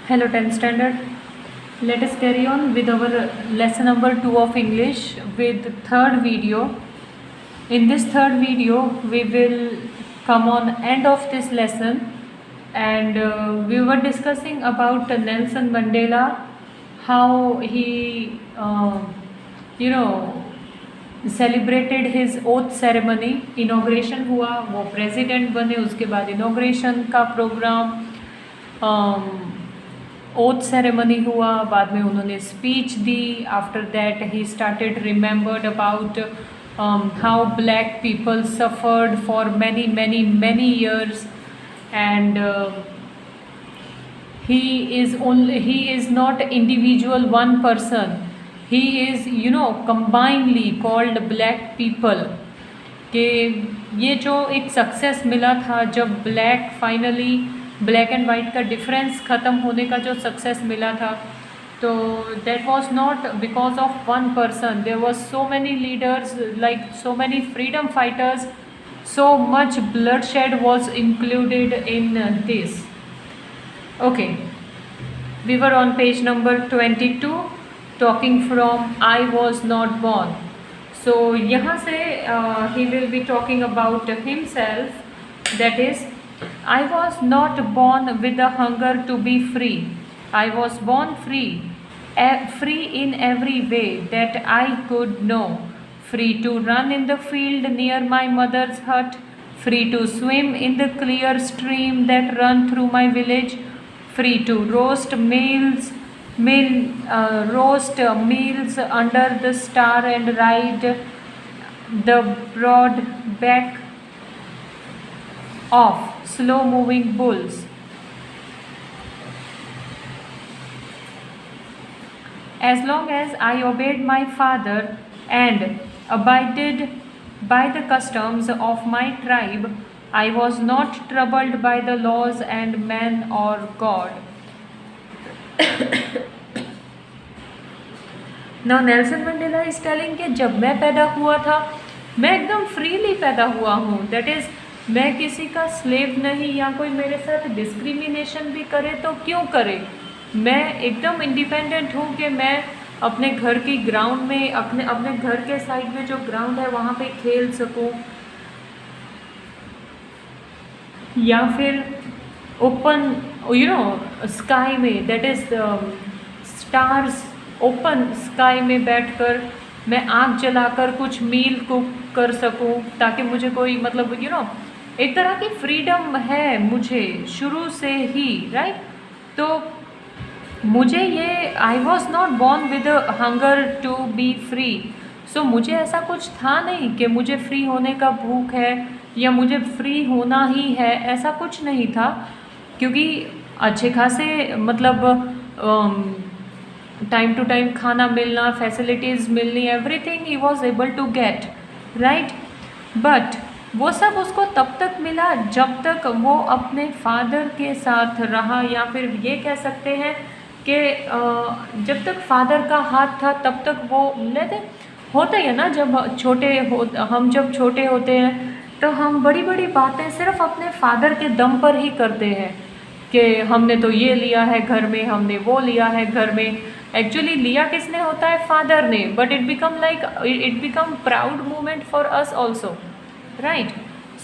Hello 10th standard. Let us carry on with our lesson number 2 of English with third video. In this third video we will come on end of this lesson, and we were discussing about Nelson Mandela, how he celebrated his oath ceremony. Inauguration हुआ, वो president बने, उसके बाद inauguration का programme, oath ceremony हुआ, बाद में उन्होंने speech the. After that he started remembered about how black people suffered for many many many years, and he is not individual one person. He is combinedly called black people. कि ये जो एक success मिला था जब finally black and white का difference ख़त्म होने का जो सक्सेस मिला था, तो that was not because of one person. There was so many leaders, like so many freedom fighters, so much bloodshed was included in this. Okay, we were on page number 22, talking from I was not born. So यहाँ से he will be talking about himself, that is, I was not born with the hunger to be free. I was born free, free in every way that I could know. Free to run in the field near my mother's hut, free to swim in the clear stream that run through my village, free to roast meals under the star and ride the broad back of slow moving bulls. As long as I obeyed my father and abided by the customs of my tribe, I was not troubled by the laws and man or God. Now Nelson Mandela is telling कि जब मैं पैदा हुआ था मैं एकदम freely पैदा हुआ हूँ. दैट इज़, मैं किसी का स्लेव नहीं, या कोई मेरे साथ डिस्क्रिमिनेशन भी करे तो क्यों करे. मैं एकदम इंडिपेंडेंट हूँ कि मैं अपने घर की ग्राउंड में, अपने घर के साइड में जो ग्राउंड है वहाँ पे खेल सकूँ, या फिर ओपन स्काई में, that is stars, open sky में बैठकर मैं आग जलाकर कुछ मील कुक कर सकूं, ताकि मुझे कोई एक तरह की फ्रीडम है मुझे शुरू से ही, राइट. तो मुझे ये I was not born with hunger to be free. So मुझे ऐसा कुछ था नहीं कि मुझे फ्री होने का भूख है या मुझे फ्री होना ही है, ऐसा कुछ नहीं था. क्योंकि अच्छे खासे टाइम टू टाइम खाना मिलना, फैसिलिटीज़ मिलनी, एवरीथिंग ही was able to get, right. But वो सब उसको तब तक मिला जब तक वो अपने फादर के साथ रहा, या फिर ये कह सकते हैं कि जब तक फादर का हाथ था तब तक वो लेते. होता ही है ना, जब हम जब छोटे होते हैं तो हम बड़ी बड़ी बातें सिर्फ अपने फादर के दम पर ही करते हैं कि हमने तो ये लिया है घर में, हमने वो लिया है घर में. एक्चुअली लिया किसने होता है? फादर ने. But it become proud moment for us also, right.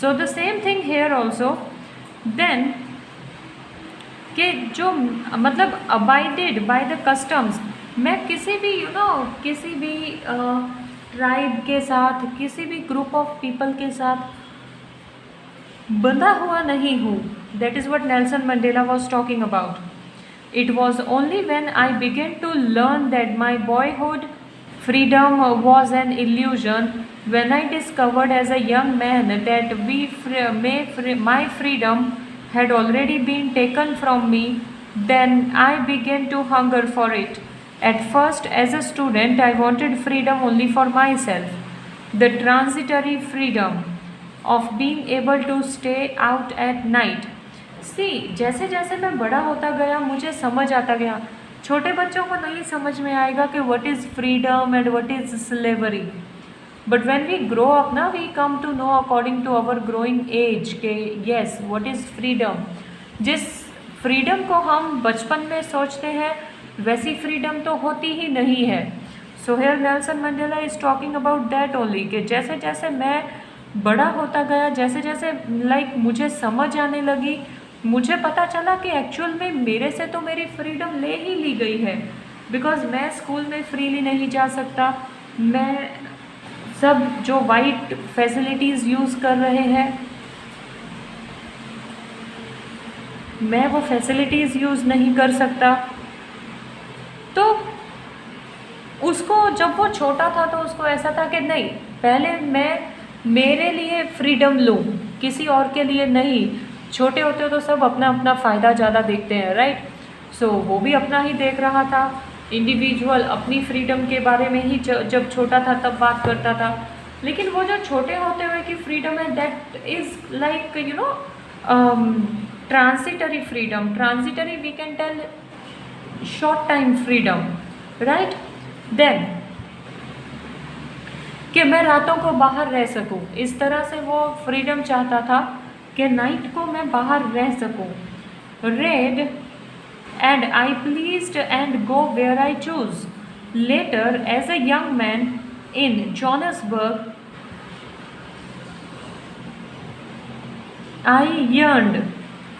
So the same thing here also. Then कि जो अबाइडेड बाय द कस्टम्स, मैं किसी भी ट्राइब के साथ, किसी भी ग्रुप ऑफ पीपल के साथ बंधा हुआ नहीं हूँ. That is what Nelson Mandela was talking about. It was only when I began to learn that my boyhood freedom was an illusion, when I discovered as a young man that my freedom had already been taken from me, then I began to hunger for it. At first, as a student, I wanted freedom only for myself, the transitory freedom of being able to stay out at night. जैसे जैसे मैं बड़ा होता गया मुझे समझ आता गया. छोटे बच्चों को नहीं समझ में आएगा कि what is freedom and what is slavery. But when we grow up ना, we come to know according to our growing age के येस व्हाट इज़ फ्रीडम. जिस फ्रीडम को हम बचपन में सोचते हैं, वैसी फ्रीडम तो होती ही नहीं है। So here Nelson Mandela is talking about that only, कि जैसे जैसे मैं बड़ा होता गया, जैसे जैसे मुझे समझ आने लगी, मुझे पता चला कि एक्चुअल में मेरे से तो मेरी फ्रीडम ले ही ली गई है। बिकॉज मैं स्कूल में फ्रीली नहीं जा सकता, मैं सब जो वाइट फैसिलिटीज़ यूज़ कर रहे हैं, मैं वो फैसिलिटीज़ यूज़ नहीं कर सकता। तो उसको जब वो छोटा था तो उसको ऐसा था कि नहीं, पहले मैं मेरे लिए फ्रीडम लूँ, किसी और के लिए नहीं। छोटे होते हो तो सब अपना अपना फ़ायदा ज़्यादा देखते हैं, राइट। सो वो भी अपना ही देख रहा था, इंडिविजुअल अपनी फ्रीडम के बारे में ही जब छोटा था तब बात करता था। लेकिन वो जो छोटे होते हुए की फ्रीडम है, that is like transitory freedom, transitory we can tell short time freedom, right. Then कि मैं रातों को बाहर रह सकूं, इस तरह से वो फ्रीडम चाहता था कि नाइट को मैं बाहर रह सकूं। Read and I pleased and go where I chose. Later as a young man in Johannesburg I yearned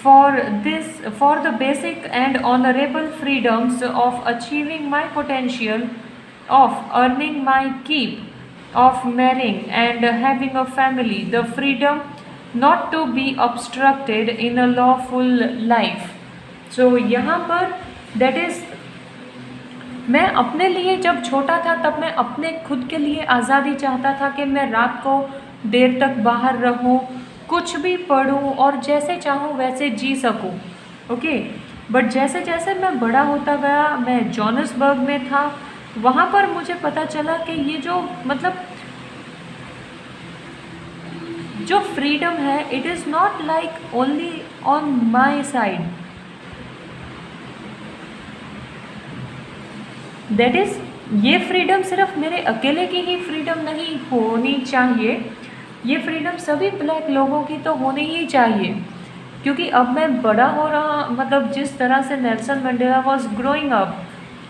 for the basic and honorable freedoms of achieving my potential, of earning my keep, of marrying and having a family, the freedom not to be obstructed in a lawful life. So यहाँ पर that is, मैं अपने लिए जब छोटा था तब मैं अपने खुद के लिए आज़ादी चाहता था कि मैं रात को देर तक बाहर रहूं, कुछ भी पढ़ूं और जैसे चाहूं वैसे जी सकूं, ओके। बट जैसे जैसे मैं बड़ा होता गया, मैं जोहान्सबर्ग में था, वहाँ पर मुझे पता चला कि ये जो जो फ्रीडम है, it is not like only on my side, that is, ये फ्रीडम सिर्फ मेरे अकेले की ही फ्रीडम नहीं होनी चाहिए, ये फ्रीडम सभी ब्लैक लोगों की तो होनी ही चाहिए। क्योंकि अब मैं बड़ा हो रहा, जिस तरह से Nelson Mandela was growing up,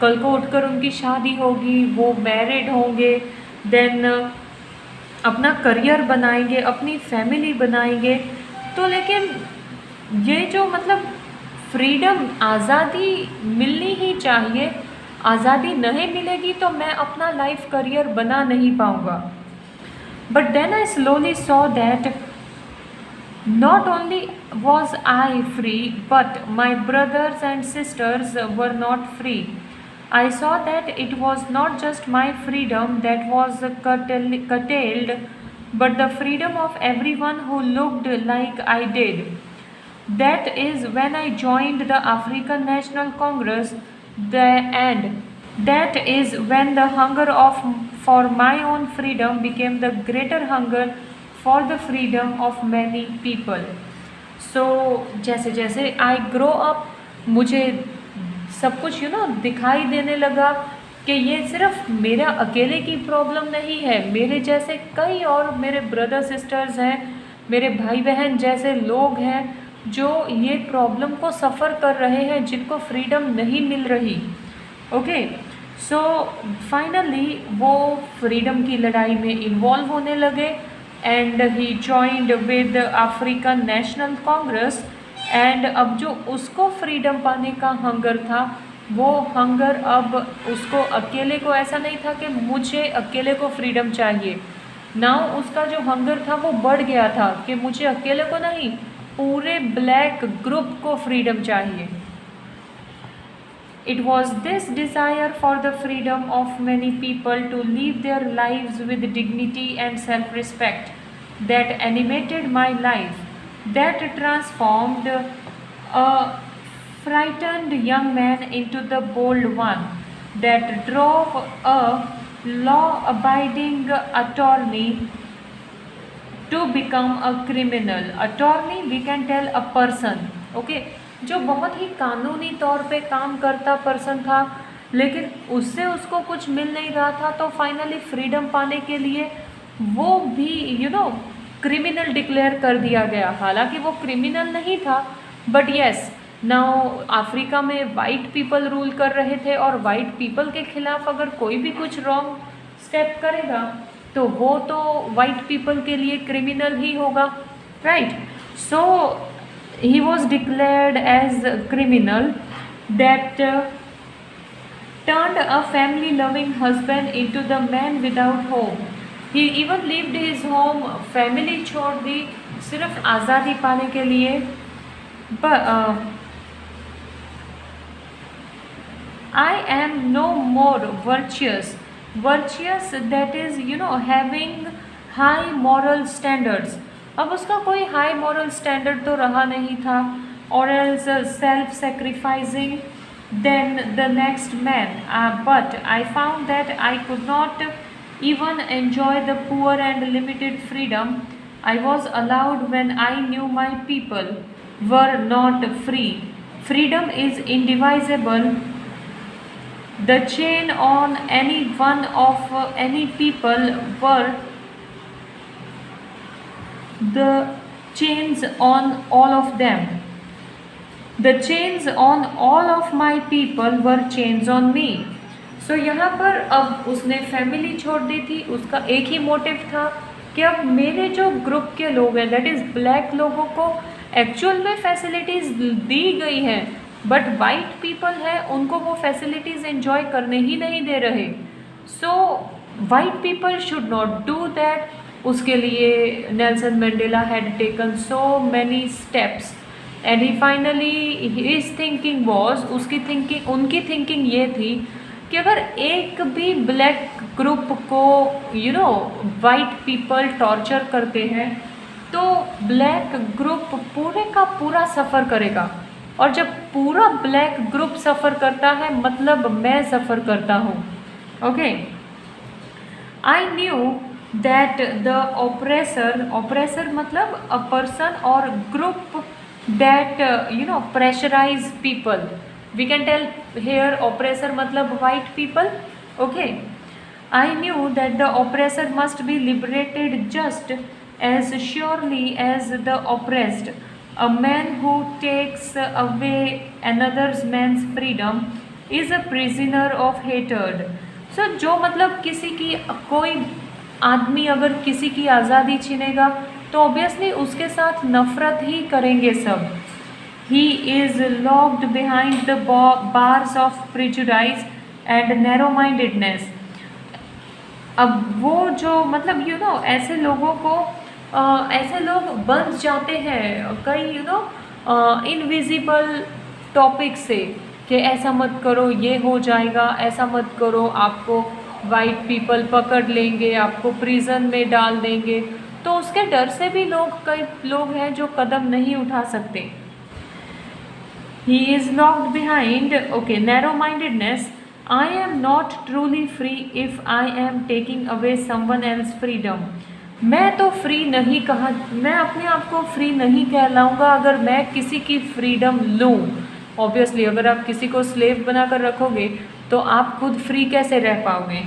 कल को उठकर उनकी शादी होगी, वो मैरिड होंगे, देन अपना करियर बनाएंगे, अपनी फैमिली बनाएंगे। तो लेकिन ये जो फ्रीडम, आज़ादी मिलनी ही चाहिए, आज़ादी नहीं मिलेगी तो मैं अपना लाइफ करियर बना नहीं पाऊँगा। But then I slowly saw that not only was I free, but my brothers and sisters were not free. I saw that it was not just my freedom that was curtailed, but the freedom of everyone who looked like I did. That is when I joined the African National Congress, and that is when the hunger for my own freedom became the greater hunger for the freedom of many people. So जैसे जैसे I grow up, मुझे सब कुछ दिखाई देने लगा कि ये सिर्फ मेरा अकेले की प्रॉब्लम नहीं है, मेरे जैसे कई और मेरे ब्रदर सिस्टर्स हैं, मेरे भाई बहन जैसे लोग हैं जो ये प्रॉब्लम को सफ़र कर रहे हैं, जिनको फ्रीडम नहीं मिल रही, ओके। सो फाइनली वो फ्रीडम की लड़ाई में इन्वॉल्व होने लगे, and he joined with African national Congress. And अब जो उसको फ्रीडम पाने का हंगर था, वो हंगर अब उसको अकेले को, ऐसा नहीं था कि मुझे अकेले को फ्रीडम चाहिए, नाउ उसका जो हंगर था वो बढ़ गया था कि मुझे अकेले को नहीं, पूरे ब्लैक ग्रुप को फ्रीडम चाहिए। It was this desire for the freedom of many people to live their lives with dignity and self-respect that animated my life, that transformed a frightened young man into the bold one, that drove a law-abiding attorney to become a criminal. Attorney, we can tell a person, okay, जो बहुत ही कानूनी तौर पे काम करता person था, लेकिन उससे उसको कुछ मिल नहीं रहा था, तो फाइनली फ्रीडम पाने के लिए वो भी क्रिमिनल डिक्लेयर कर दिया गया। हालांकि वो क्रिमिनल नहीं था, बट यस, नाउ अफ्रीका में वाइट पीपल रूल कर रहे थे, और वाइट पीपल के खिलाफ अगर कोई भी कुछ रॉन्ग स्टेप करेगा तो वो तो वाइट पीपल के लिए क्रिमिनल ही होगा, right. So he was declared as criminal that turned a family loving husband into the man without home. He even lived his home, family छोड़ दी सिर्फ आज़ादी पाने के लिए। I am no more virtuous. Virtuous, that is, having high moral standards. अब उसका कोई high moral standard तो रहा नहीं था, or else self-sacrificing than the next man. But I found that I could not even enjoy the poor and limited freedom I was allowed when I knew my people were not free. Freedom is indivisible. The chain on any one of any people were the chains on all of them. The chains on all of my people were chains on me. So यहाँ पर अब उसने family छोड़ दी थी, उसका एक ही motive था कि अब मेरे जो ग्रुप के लोग हैं, दैट इज़ ब्लैक लोगों को एक्चुअल में फैसिलिटीज़ दी गई हैं, बट वाइट पीपल है उनको वो फैसिलिटीज़ एंजॉय करने ही नहीं दे रहे। So white people should not do that. उसके लिए Nelson Mandela had taken so many steps and he finally his thinking was, उनकी थिंकिंग ये थी कि अगर एक भी ब्लैक ग्रुप को वाइट पीपल टॉर्चर करते हैं तो ब्लैक ग्रुप पूरे का पूरा सफ़र करेगा, और जब पूरा ब्लैक ग्रुप सफ़र करता है मतलब मैं सफ़र करता हूँ। Okay, I knew that the oppressor मतलब अ पर्सन और group that pressurize people. We can tell here oppressor matlab white people. Okay, I knew that the oppressor must be liberated just as surely as the oppressed. A man who takes away another man's freedom is a prisoner of hatred. So जो मतलब किसी की कोई आदमी अगर किसी की आज़ादी छीनेगा तो ऑब्वियसली उसके साथ नफरत ही करेंगे सब। He is locked behind the bars of prejudice and narrow mindedness. अब वो जो मतलब ऐसे लोगों को ऐसे लोग बंध जाते हैं कई इनविजिबल टॉपिक से कि ऐसा मत करो ये हो जाएगा, ऐसा मत करो आपको वाइट पीपल पकड़ लेंगे, आपको प्रिजन में डाल देंगे। तो उसके डर से भी कई लोग हैं जो कदम नहीं उठा सकते। He is locked behind narrow mindedness. I am not truly free if I am taking away someone else freedom. मैं तो फ्री नहीं कहा, मैं अपने आप को फ्री नहीं कहलाऊँगा अगर मैं किसी की फ्रीडम लूँ। ऑब्वियसली अगर आप किसी को स्लेव बनाकर रखोगे तो आप खुद फ्री कैसे रह पाओगे।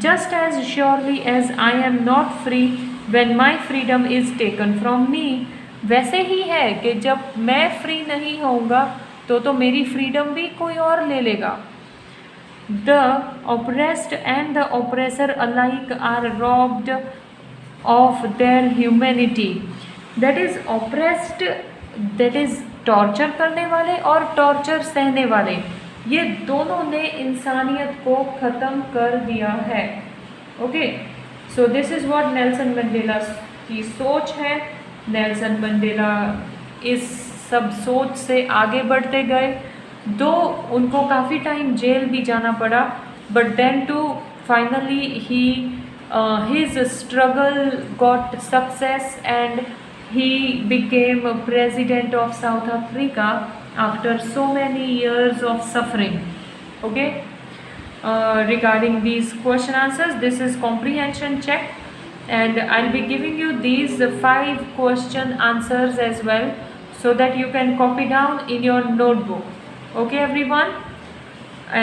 Just as surely as I am not free when my freedom is taken from me, वैसे ही है कि जब मैं फ्री नहीं होऊंगा तो मेरी फ्रीडम भी कोई और ले लेगा। The oppressed and the oppressor alike are robbed of their humanity. That is oppressed, that is torture करने वाले और टॉर्चर सहने वाले, ये दोनों ने इंसानियत को ख़त्म कर दिया है। Okay, so this is what Nelson Mandela की सोच है। नेल्सन मंडेला इस सब सोच से आगे बढ़ते गए, दो उनको काफ़ी टाइम जेल भी जाना पड़ा, but then to finally his struggle got success and he became president of South Africa after so many years of suffering. Okay, regarding these question answers, this is comprehension check and I'll be giving you these 5 question answers as well so that you can copy down in your notebook. Okay everyone,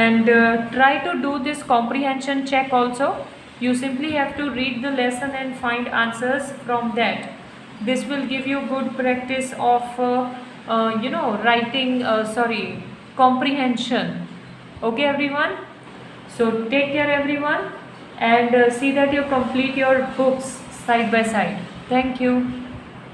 and try to do this comprehension check also. You simply have to read the lesson and find answers from that. This will give you good practice of writing, sorry, comprehension. Okay, everyone. So take care, everyone, and see that you complete your books side by side. Thank you.